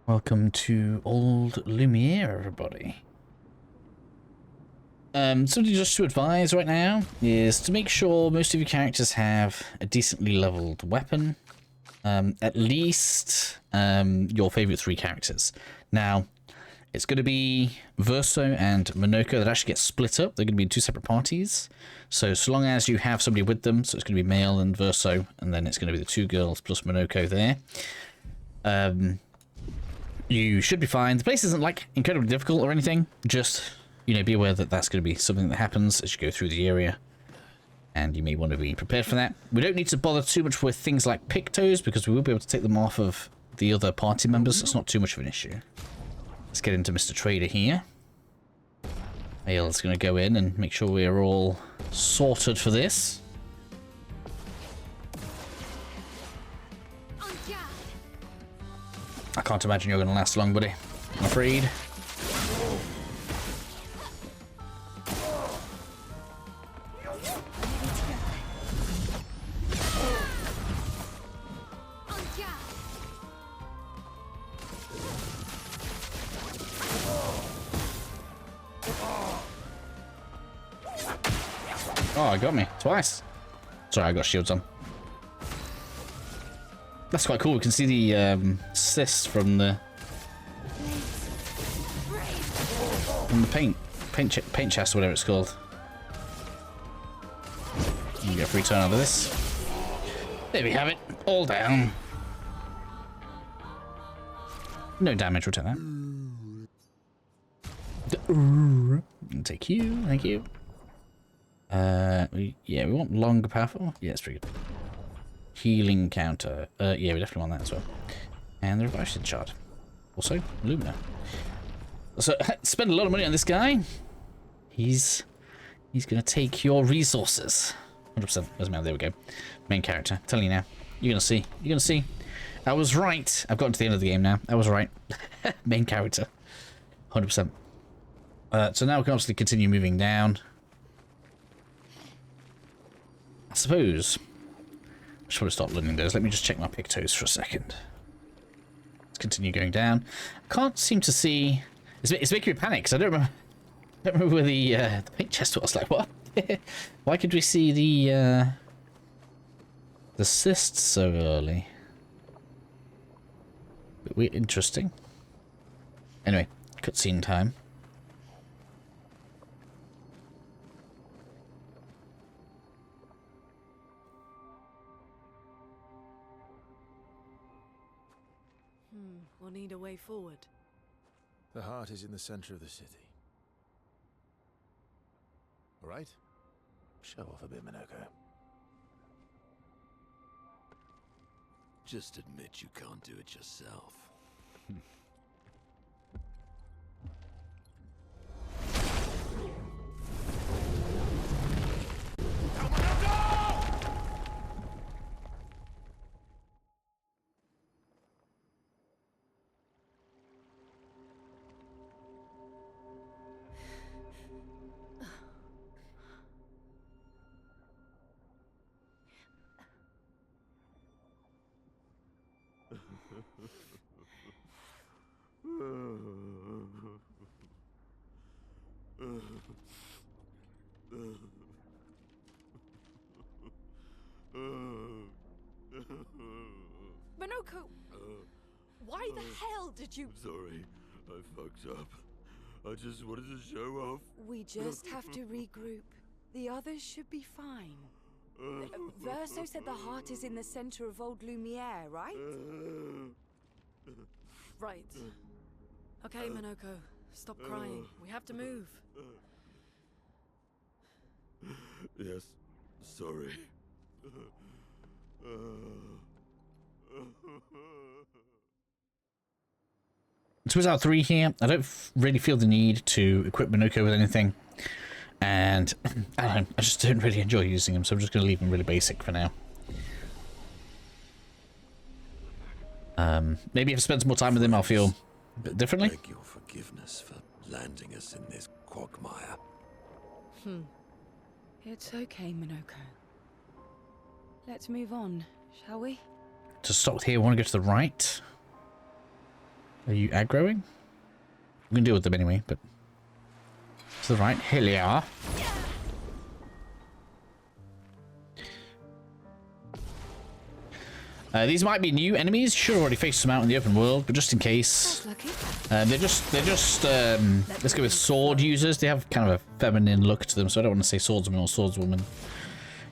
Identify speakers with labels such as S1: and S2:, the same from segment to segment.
S1: Welcome to old Lumiere, everybody. Something just to advise right now is to make sure most of your characters have a decently leveled weapon. At least your favorite 3 characters. Now, it's going to be Verso and Monoko that actually get split up. They're going to be in 2 separate parties. So long as you have somebody with them, so it's going to be Male and Verso, and then it's going to be the 2 girls plus Monoko there. You should be fine. The place isn't like incredibly difficult or anything. Just, you know, be aware that that's going to be something that happens as you go through the area. And you may want to be prepared for that. We don't need to bother too much with things like pictos because we will be able to take them off of the other party members. It's not too much of an issue. Let's get into Mr. Trader here. Male's going to go in and make sure we're all sorted for this. I can't imagine you're going to last long, buddy. I'm afraid. Oh, it got me twice. Sorry, I got shields on. That's quite cool. We can see the cysts from the paint chest, or whatever it's called. You can get a free turn out of this. There we have it. All down. No damage. We'll take that. Take you. Thank you. Yeah, we want longer, powerful. Yeah, it's pretty good. Healing counter. Yeah, we definitely want that as well. And the revive shard. Also, Lumina. So, spend a lot of money on this guy. He's gonna take your resources. 100%. Doesn't matter. There we go. Main character. I'm telling you now. You're gonna see. You're gonna see. I was right. I've gotten to the end of the game now. I was right. Main character. 100%. So now we can obviously continue moving down. I suppose. I should probably stop learning those. Let me just check my pictos for a second. Let's continue going down. I can't seem to see. It's making me panic because I don't remember where the paint chest was. Like, what? Why could we see the cysts so early? Bit weird, interesting. Anyway, cutscene time.
S2: We'll need a way forward.
S3: The heart is in the center of the city. All right? Show off a bit, Monoko.
S4: Just admit you can't do it yourself.
S2: Monoko! Why the hell did you...
S4: Sorry, I fucked up. I just wanted to show off.
S2: We just have to regroup. The others should be fine. Verso said the heart is in the center of old Lumiere, right? Right. Okay, Monoko. Stop crying. We have to move.
S4: Yes, sorry.
S1: So it's out 3 here. I don't really feel the need to equip Monoko with anything. And I don't know, I just don't really enjoy using him, so I'm just going to leave him really basic for now. Maybe if I spend some more time with him, I'll feel a bit differently.
S4: Beg your forgiveness for landing us in this quagmire.
S2: It's okay, Monoko. Let's move on, shall we?
S1: To start with here, we want to go to the right. Are you aggroing? We can deal with them anyway, but... To the right. Here they are. These might be new enemies. Should have already faced them out in the open world, but just in case. They're just let's go with sword users. They have kind of a feminine look to them, so I don't want to say swordsman or swordswoman.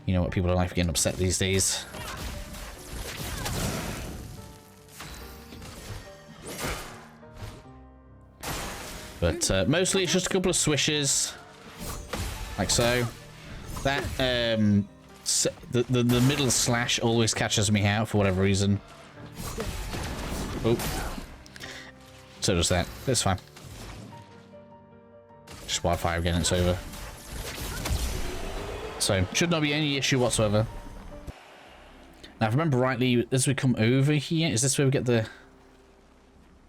S1: You know what people are like for getting upset these days. But mostly it's just a couple of swishes, like so. That the middle slash always catches me out for whatever reason. Oh, so does that. That's fine. Just wildfire again. It's over. So should not be any issue whatsoever. Now, if I remember rightly, as we come over here, is this where we get the?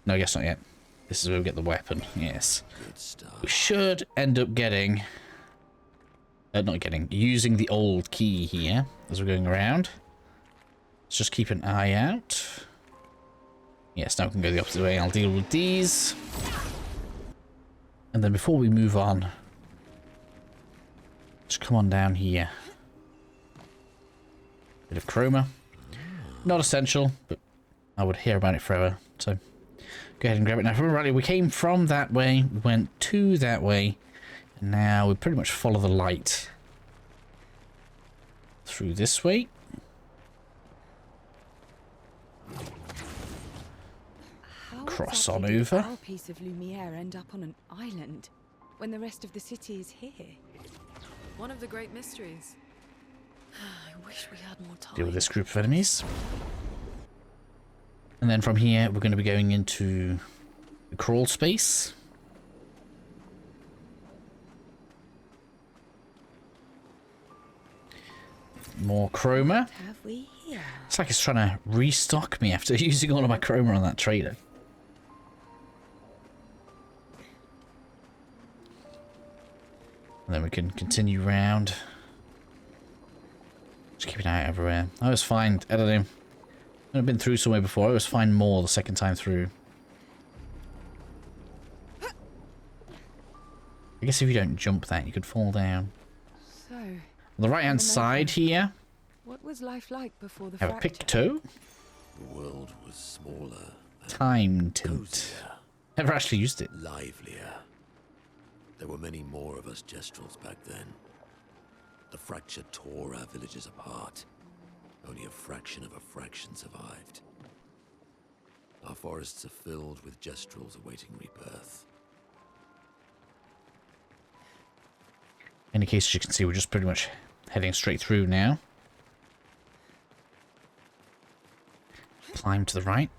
S1: No, I guess not yet. This is where we get the weapon. Yes. We should end up getting. Using the old key here as we're going around. Let's just keep an eye out. Yes, now we can go the opposite way. I'll deal with these. And then before we move on, just come on down here. Bit of chroma. Not essential, but I would hear about it forever. So go ahead and grab it. Now, if I remember rightly, we came from that way, we went to that way, and now we pretty much follow the light through this way. Cross on over.
S2: Our piece of Lumiere end up on an island when the rest of the city is here.
S5: One of the great mysteries. I wish we had more time.
S1: Deal with this group of enemies. And then from here, we're going to be going into the crawl space. More chroma.
S2: What have we here?
S1: It's like it's trying to restock me after using all of my chroma on that trader. And then we can continue round. Just keep an eye out everywhere. I always find, I don't know, I've been through somewhere before, I always find more the second time through. I guess if you don't jump that, you could fall down.
S2: So,
S1: On the right hand side here,
S2: what was life like before the
S1: have a
S2: fracture?
S1: picto.
S4: The world was smaller,
S1: Time tint.
S4: cozier,
S1: Never actually used it.
S4: livelier. There were many more of us Gestrels back then. The fracture tore our villages apart. Only a fraction of a fraction survived. Our forests are filled with Gestrels awaiting rebirth.
S1: In any case, as you can see, we're just pretty much heading straight through now. Climb to the right.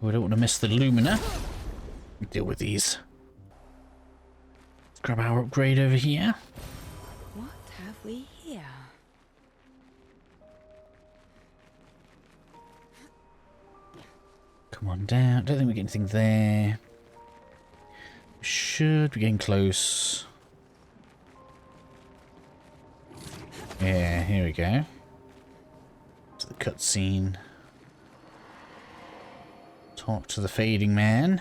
S1: We don't want to miss the Lumina. Deal with these. Let's grab our upgrade over here.
S2: What have we here?
S1: Come on down. Don't think we get anything there. Should be getting close. Yeah, here we go. To the cutscene. Talk to the fading man.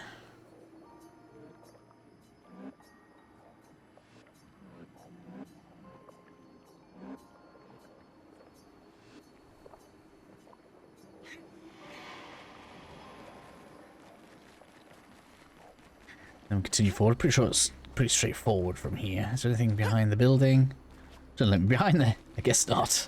S1: Then we continue forward. Pretty sure it's pretty straightforward from here. Is there anything behind the building? Don't let me behind there. I guess not.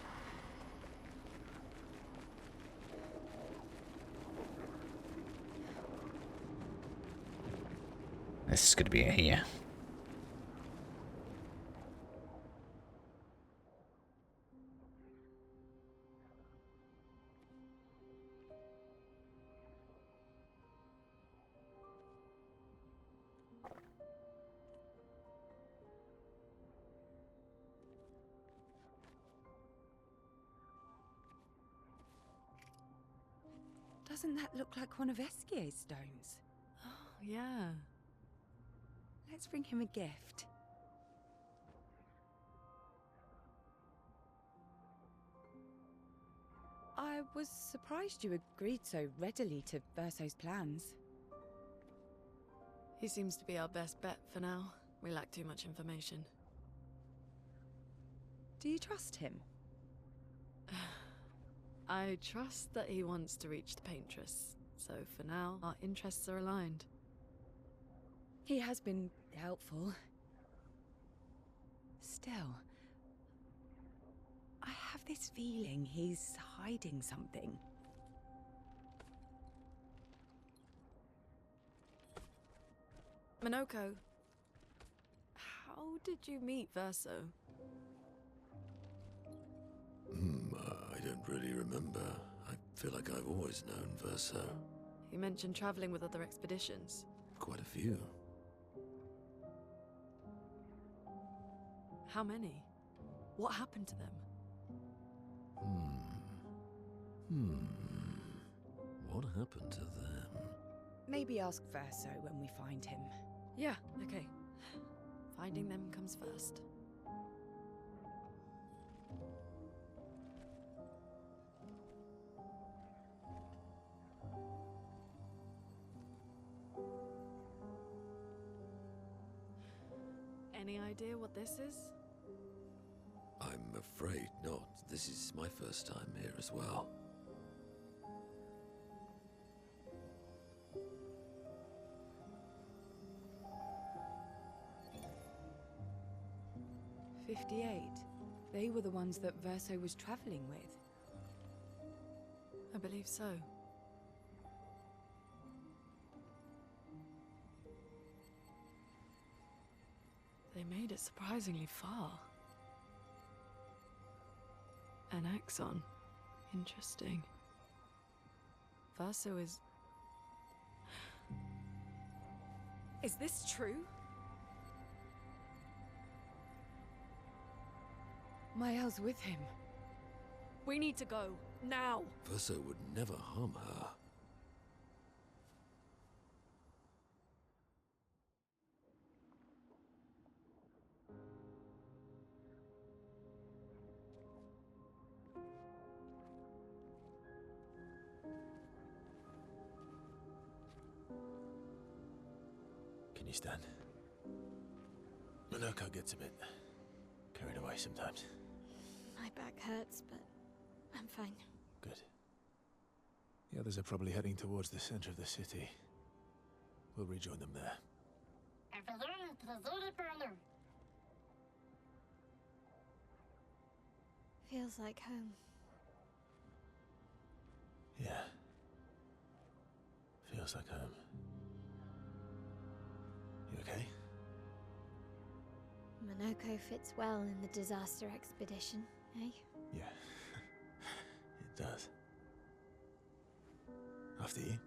S1: This is going to be it here.
S2: Doesn't that look like one of Esquier's stones?
S5: Oh, yeah.
S2: Let's bring him a gift. I was surprised you agreed so readily to Verso's plans.
S5: He seems to be our best bet for now. We lack too much information.
S2: Do you trust him?
S5: I trust that he wants to reach the Paintress, so for now, our interests are aligned.
S2: He has been helpful. Still, I have this feeling he's hiding something.
S5: Minoko, how did you meet Verso?
S4: I don't really remember. I feel like I've always known Verso.
S5: You mentioned traveling with other expeditions.
S4: Quite a few.
S5: How many? What happened to them?
S4: What happened to them?
S2: Maybe ask Verso when we find him.
S5: Yeah, okay. Finding them comes first. Any idea what this is?
S4: I'm afraid not. This is my first time here as well.
S2: They were the ones that Verso was traveling with.
S5: I believe so. They made it surprisingly far. An axon. Interesting. Verso is... Is this true?
S2: Mael's with him.
S5: We need to go. Now!
S4: Verso would never harm her.
S3: Can you stand? Minoko gets a bit carried away sometimes.
S6: My back hurts, but I'm fine.
S3: Good. The others are probably heading towards the center of the city. We'll rejoin them there.
S6: Feels like home.
S3: Yeah. Feels like home. You okay?
S6: Minoko fits well in the disaster expedition, eh?
S3: Yeah. It does. After you.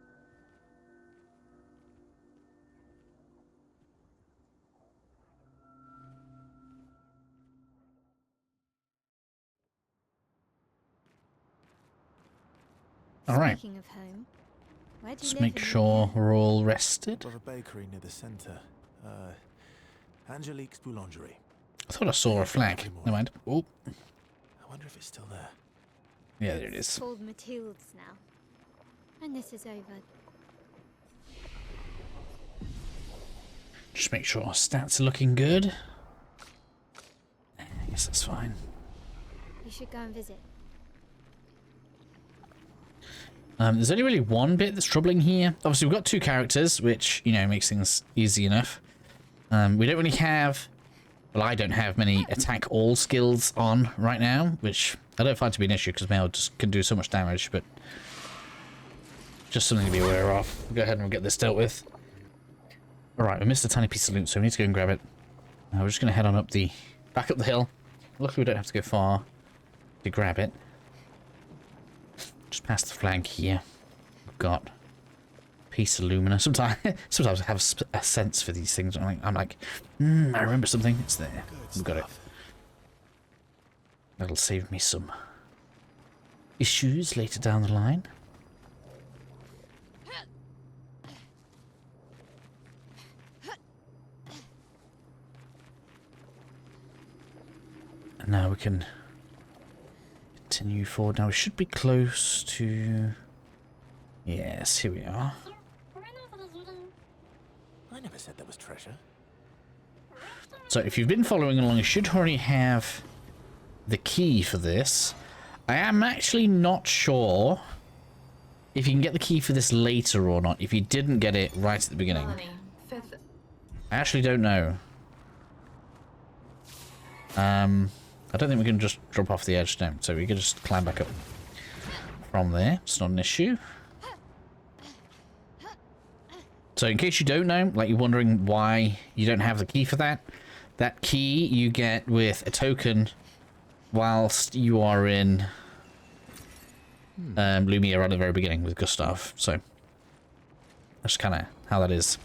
S1: All right.
S6: Speaking of home, where do you
S1: Just
S6: live
S1: make
S6: in
S1: sure
S6: Lumiere?
S1: we're all rested.
S3: Above a bakery near the center. Angelique's Boulangerie.
S1: I thought I saw a flag. Never mind. Oh,
S3: I wonder if it's still there.
S1: yeah, there it
S6: It's
S1: is.
S6: called Matilda's now. And this is over.
S1: Just make sure our stats are looking good. I guess that's fine.
S6: You should go and visit.
S1: There's only really one bit that's troubling here. Obviously, we've got two characters, which, you know, makes things easy enough. We don't really have... Well, I don't have many attack all skills on right now, which I don't find to be an issue because Mel just can do so much damage, but just something to be aware of. Go ahead and we'll get this dealt with. Alright, we missed a tiny piece of loot, so we need to go and grab it. We're just going to head on up back up the hill. Luckily, we don't have to go far to grab it. Just past the flag here. We've got a piece of lumina. Sometimes I have a sense for these things. I'm like, I remember something. It's there. We've got it. That'll save me some issues later down the line. And now we can Continue forward. Now we should be close to... Yes, here we are.
S3: I never said there was treasure.
S1: So if you've been following along, you should already have the key for this. I am actually not sure if you can get the key for this later or not, if you didn't get it right at the beginning. I actually don't know. I don't think we can just drop off the edge now, so we can just climb back up from there. It's not an issue. So in case you don't know, like you're wondering why you don't have the key for that, that key you get with a token whilst you are in Lumiere at the very beginning with Gustav. So that's kind of how that is.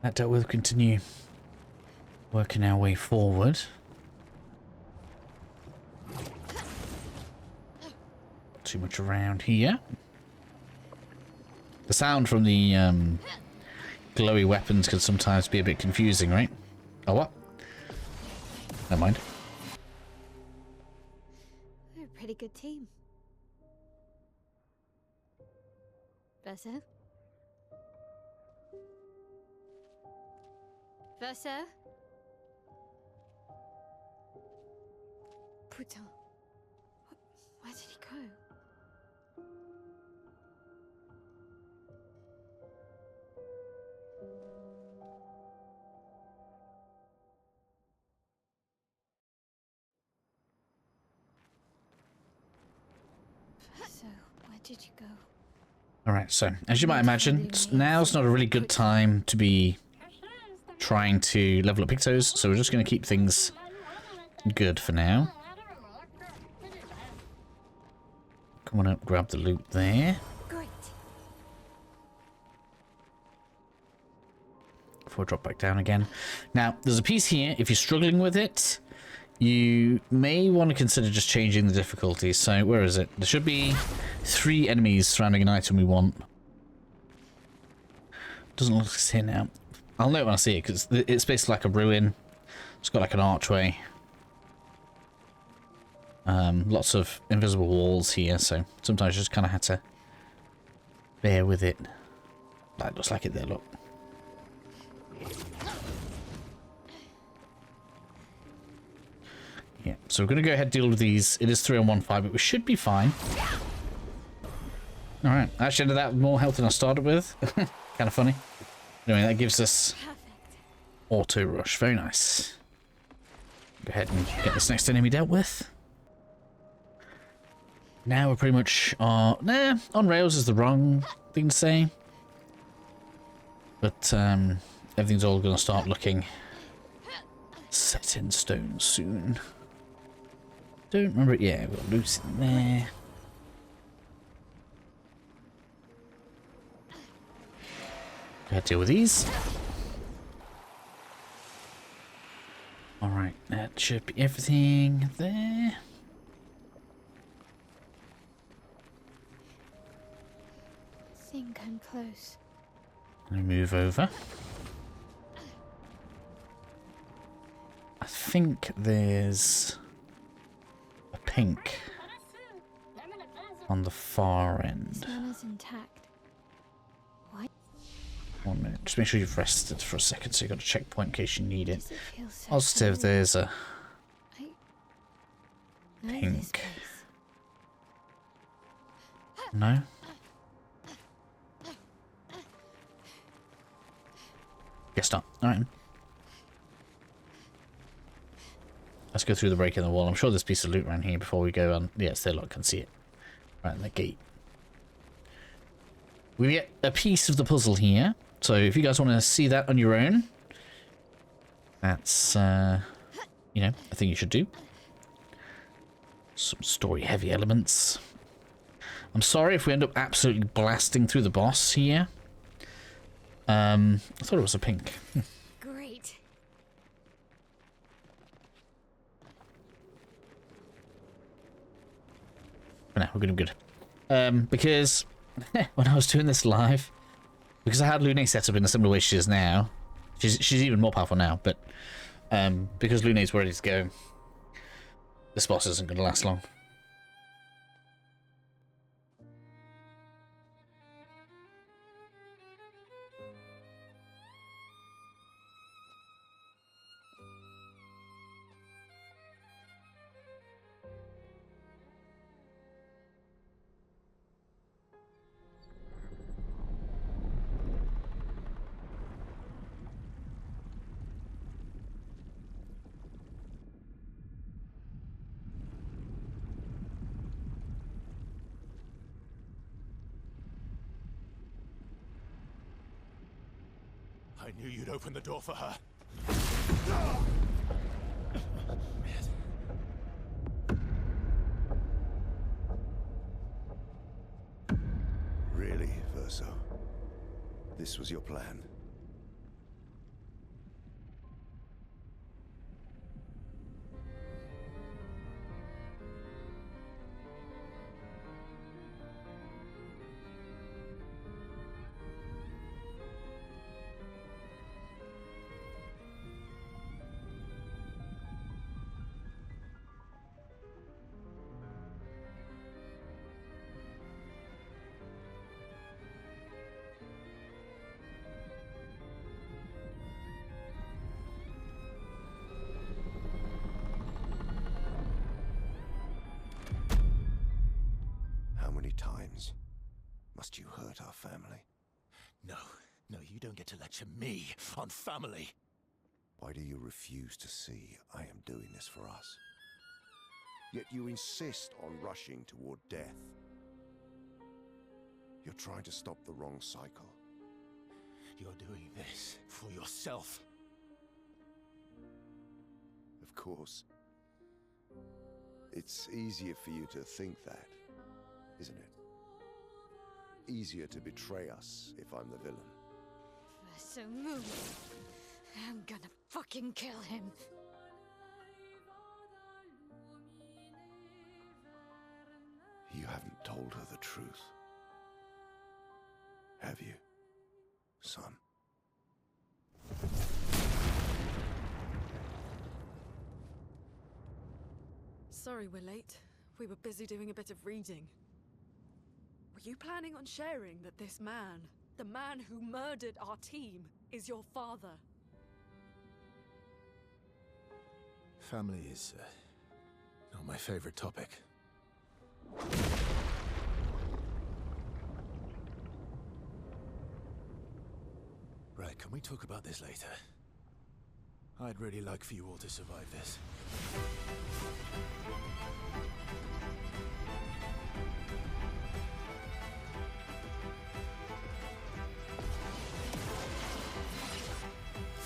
S1: That dealt with, continue working our way forward. Too much around here. The sound from the glowy weapons can sometimes be a bit confusing, right? Oh, what? Never mind.
S6: We're a pretty good team. Verso? Verso? Putain. Where did he go? So, where did you go?
S1: Alright, so, as you might imagine, now's not a really good time to be trying to level up Pictos, so we're just going to keep things good for now. Come on up, grab the loot there.
S6: Great.
S1: Before I drop back down again. Now, there's a piece here, if you're struggling with it, you may want to consider just changing the difficulty. So, where is it? There should be 3 enemies surrounding an item we want. Doesn't look like it's here now. I'll know when I see it, because it's basically like a ruin. It's got like an archway. Lots of invisible walls here, so sometimes you just kind of had to bear with it. That looks like it there, look. Yeah, so we're going to go ahead and deal with these. It is 3 on 1 fight, but we should be fine. Alright, I actually ended that with more health than I started with. Kind of funny. Anyway, that gives us auto rush. Very nice. Go ahead and get this next enemy dealt with. Now we're pretty much on rails is the wrong thing to say. But everything's all going to start looking set in stone soon. Don't remember it. Yeah, we've got loose in there. Go ahead, deal with these. Alright, that should be everything there.
S6: I think I'm close.
S1: Let me move over. I think there's a pink on the far end.
S6: This one is intact.
S1: 1 minute. Just make sure you've rested for a second so you've got a checkpoint in case you need it.
S6: Does it feel so
S1: Positive,
S6: familiar?
S1: there's a
S6: I know this
S1: pink.
S6: place.
S1: No? Guess not. Alright. Let's go through the break in the wall. I'm sure there's a piece of loot around here before we go on. Yes, there, look, I can see it. Right in the gate. We get a piece of the puzzle here. So if you guys want to see that on your own, that's, you know, a thing you should do. Some story-heavy elements. I'm sorry if we end up absolutely blasting through the boss here. I thought it was a pink.
S6: Great.
S1: For now, we're gonna be good. Because when I was doing this live, because I had Lune set up in a similar way she is now, she's even more powerful now, but Because Lune's ready to go, this boss isn't going to last long.
S3: I knew you'd open the door for her.
S7: Really, Verso? This was your plan? How many times must you hurt our family?
S3: No, you don't get to lecture me on family.
S7: Why do you refuse to see I am doing this for us? Yet you insist on rushing toward death. You're trying to stop the wrong cycle.
S3: You're doing this for yourself.
S7: Of course. It's easier for you to think that, isn't it? Easier to betray us if I'm the villain.
S6: So move. I'm gonna fucking kill him.
S7: You haven't told her the truth. Have you, son?
S5: Sorry we're late. We were busy doing a bit of reading. Were you planning on sharing that this man, the man who murdered our team, is your father?
S3: Family is not my favorite topic. Right, can we talk about this later? I'd really like for you all to survive this.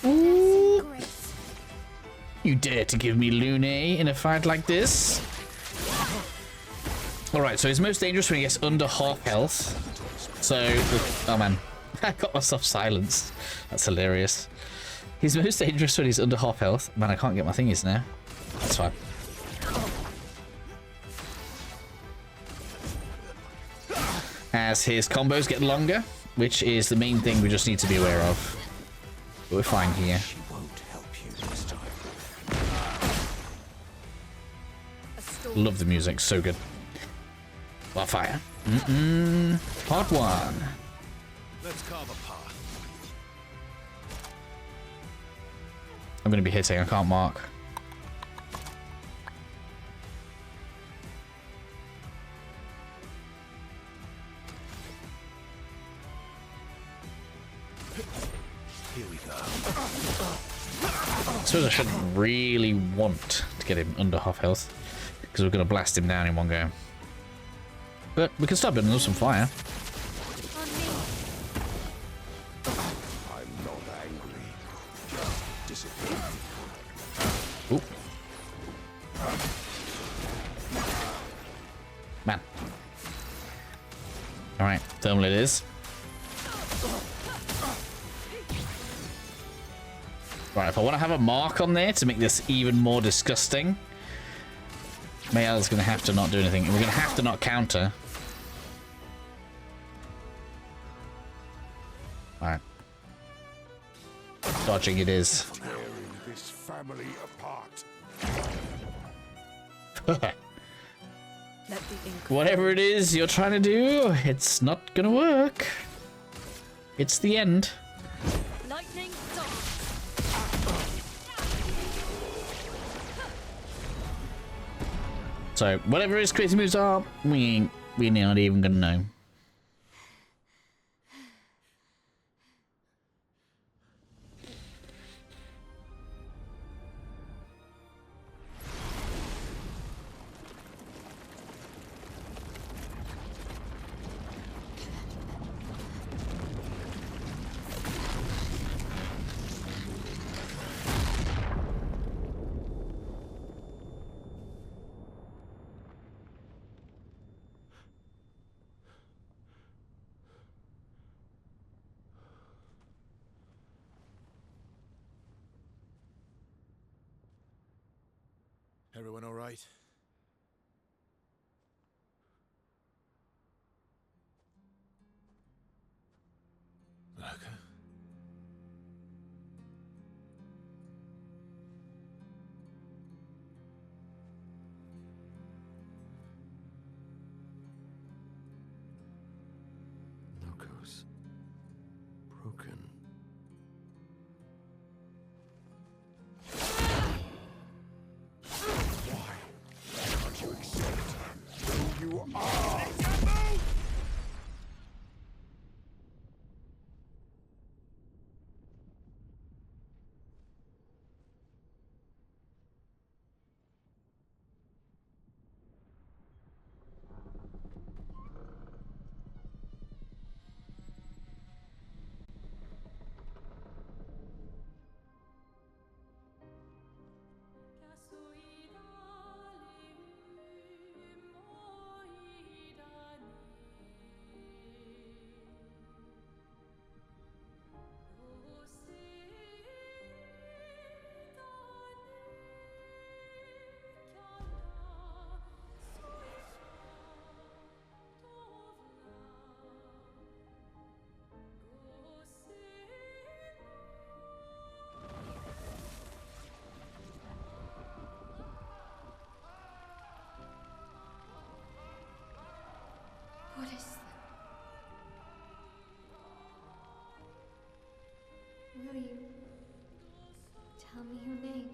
S1: Ooh. You dare to give me Lune in a fight like this? Alright, so he's most dangerous when he gets under half health. So, oh man, I got myself silenced. That's hilarious. He's most dangerous when he's under half health. Man, I can't get my thingies now. That's fine. As his combos get longer, which is the main thing we just need to be aware of. But we're fine here.
S7: She won't help you this time.
S1: Love the music, so good. Wildfire. Part 1.
S3: Let's carve a path.
S1: I'm going to be hitting, I can't mark.
S3: Here we go.
S1: I suppose I shouldn't really want to get him under half health, because we're going to blast him down in one go. But we can start building up some fire.
S7: I'm not angry. Just disappear.
S1: Ooh. Man. Alright, thermal it is. Right, if I want to have a mark on there to make this even more disgusting, Mayala's going to have to not do anything. And we're going to have to not counter. Alright. Dodging it is.
S7: Wearing this family apart.
S5: Let the ink
S1: Whatever it is you're trying to do, it's not gonna work. It's the end.
S5: lightning dart.
S1: So, whatever his crazy moves are, we're not even gonna know.
S3: Everyone all right? Okay.
S4: Logos. Broken.
S7: Can't you accept who you are?
S6: What is that? Will you tell me your name?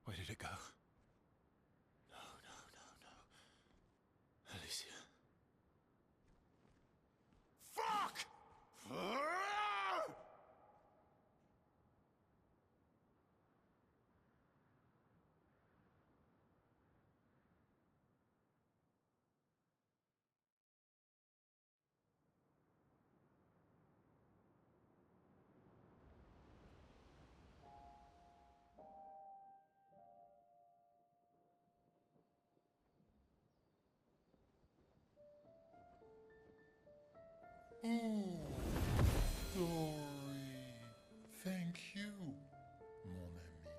S3: Where did it go? No. Alicia.
S7: Fuck!
S8: Oh, glory. Thank you, mon ami.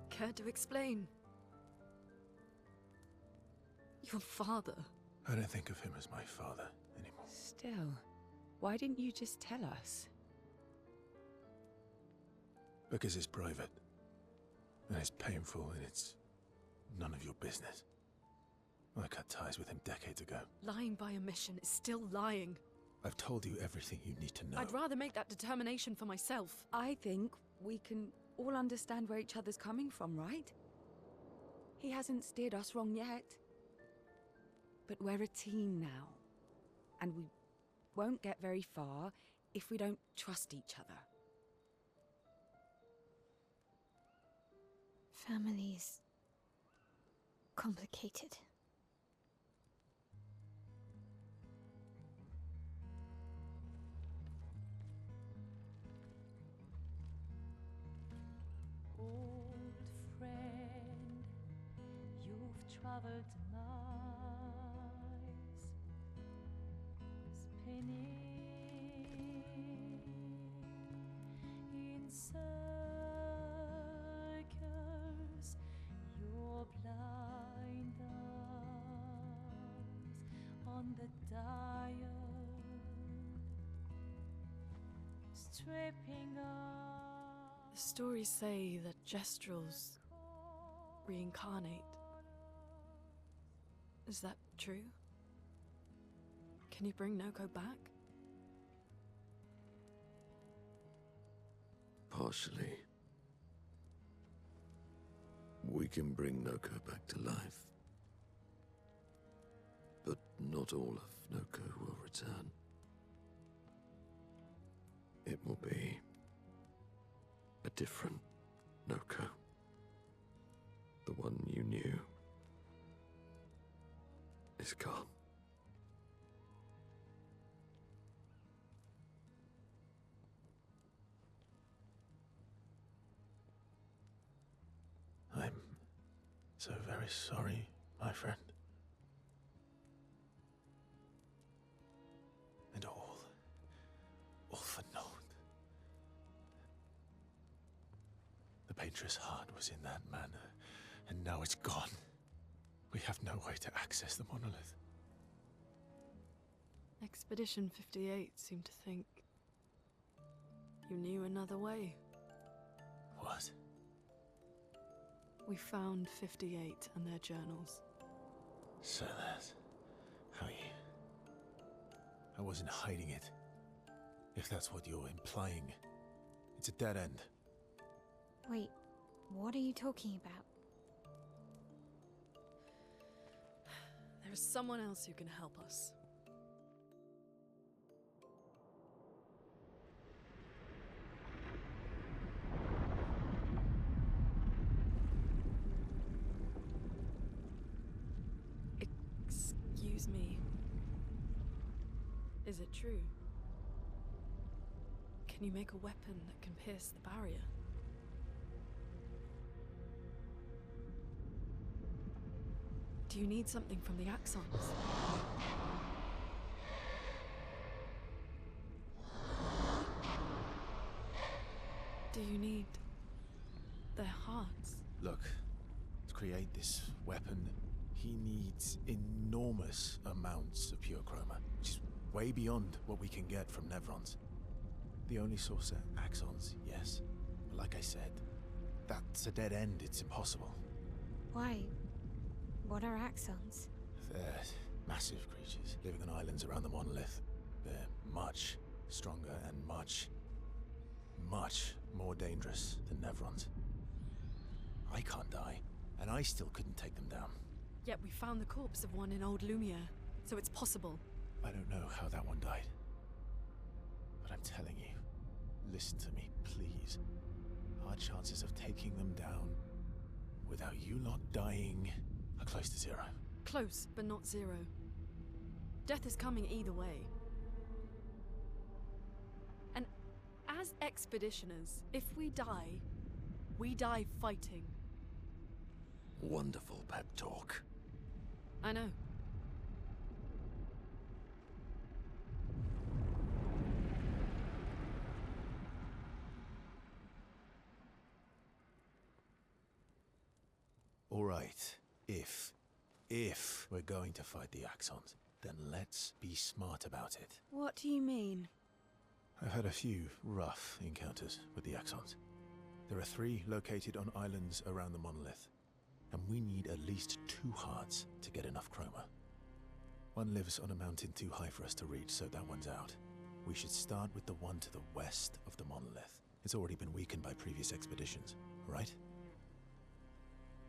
S5: Care to explain? Your father.
S3: I don't think of him as my father anymore.
S2: Still, why didn't you just tell us?
S3: Because it's private. And it's painful and it's none of your business. I cut ties with him decades ago.
S5: Lying by omission is still lying.
S3: I've told you everything you need to know.
S5: I'd rather make that determination for myself.
S2: I think we can all understand where each other's coming from, right? He hasn't steered us wrong yet. But we're a team now. And we won't get very far if we don't trust each other.
S6: Family's complicated.
S9: Old friend, you've traveled miles, spinning in circles, your blind eyes on the dial, stripping off.
S5: The stories say that Gestrels reincarnate. Is that true? Can you bring Noko back?
S4: Partially. We can bring Noko back to life. But not all of Noko will return. It will be a different Noko. The one you knew is gone.
S3: I'm so very sorry, my friend. And all for naught. The Paintress heart was in that manor, and now it's gone. We have no way to access the monolith.
S5: Expedition 58 seemed to think you knew another way.
S3: What?
S5: We found 58 and their journals.
S3: So that's how you... I wasn't hiding it. If that's what you're implying. It's a dead end.
S6: Wait, what are you talking about?
S5: There is someone else who can help us. Excuse me. Is it true? Can you make a weapon that can pierce the barrier? Do you need something from the Axons? Do you need their hearts?
S3: Look, to create this weapon, he needs enormous amounts of pure chroma, which is way beyond what we can get from Nevrons. The only source are Axons, yes. But like I said, that's a dead end. It's impossible.
S6: Why? What are Axons?
S3: They're massive creatures living on islands around the monolith. They're much stronger and much more dangerous than Nevrons. I can't die, and I still couldn't take them down.
S5: Yet we found the corpse of one in old Lumiere, so it's possible.
S3: I don't know how that one died. But I'm telling you, listen to me, please. Our chances of taking them down without you lot dying are close to zero.
S5: Close, but not zero. Death is coming either way. And as expeditioners, if we die fighting.
S4: Wonderful pep talk.
S5: I know.
S3: All right, if we're going to fight the Axons, then let's be smart about it.
S2: What do you mean?
S3: I've had a few rough encounters with the Axons. There are 3 located on islands around the monolith, and we need at least 2 hearts to get enough chroma. One lives on a mountain too high for us to reach, so that one's out. We should start with the one to the west of the monolith. It's already been weakened by previous expeditions, right?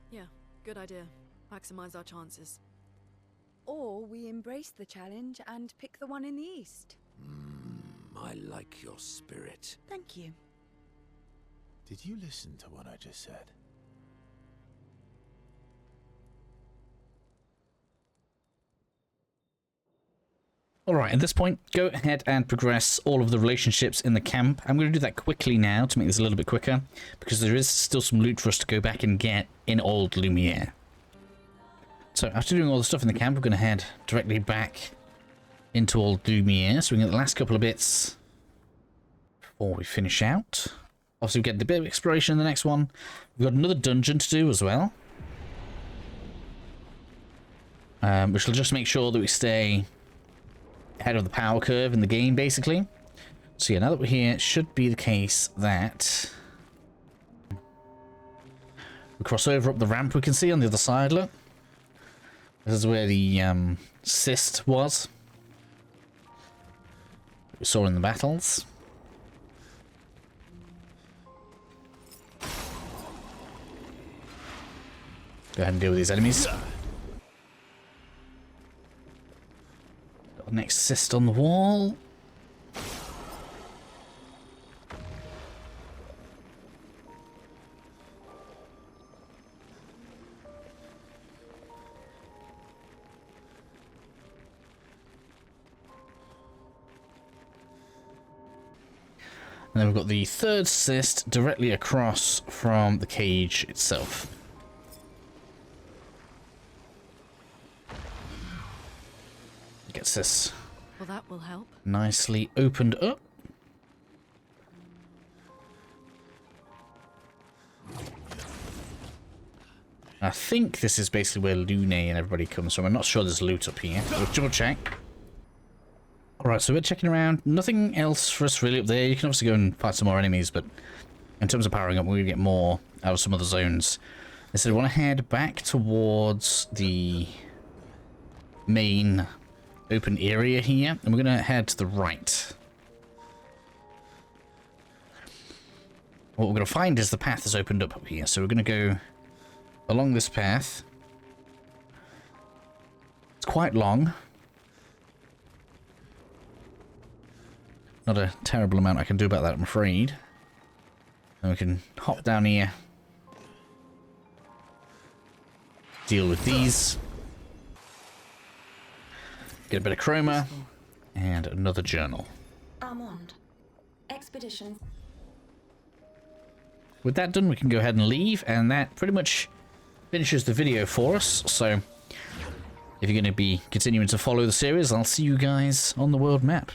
S5: Yeah, good idea. Maximize our chances.
S2: Or we embrace the challenge and pick the one in the east.
S4: I like your spirit.
S2: Thank you.
S3: Did you listen to what I just said?
S1: Alright, at this point, go ahead and progress all of the relationships in the camp. I'm going to do that quickly now to make this a little bit quicker, because there is still some loot for us to go back and get in old Lumiere. So after doing all the stuff in the camp, we're going to head directly back into old Lumiere, so we can get the last couple of bits before we finish out. Obviously, we get the bit of exploration in the next one. We've got another dungeon to do as well, which will just make sure that we stay ahead of the power curve in the game, basically. So yeah, now that we're here, it should be the case that we cross over up the ramp we can see on the other side, look. This is where the cyst was. We saw in the battles. Go ahead and deal with these enemies. Next cyst on the wall. And then we've got the third cyst directly across from the cage itself. Gets this
S5: Well, that will help.
S1: Nicely opened up. I think this is basically where Lune and everybody comes from. I'm not sure there's loot up here. We'll double check. Alright, so we're checking around. Nothing else for us really up there. You can obviously go and fight some more enemies, but in terms of powering up, we're going to get more out of some other zones. So we want to head back towards the main open area here, and we're going to head to the right. What we're going to find is the path is opened up here, so we're going to go along this path. It's quite long. Not a terrible amount I can do about that, I'm afraid. And we can hop down here. Deal with these. Get a bit of chroma, and another journal.
S10: Armand. Expedition.
S1: With that done, we can go ahead and leave, and that pretty much finishes the video for us. So, if you're going to be continuing to follow the series, I'll see you guys on the world map.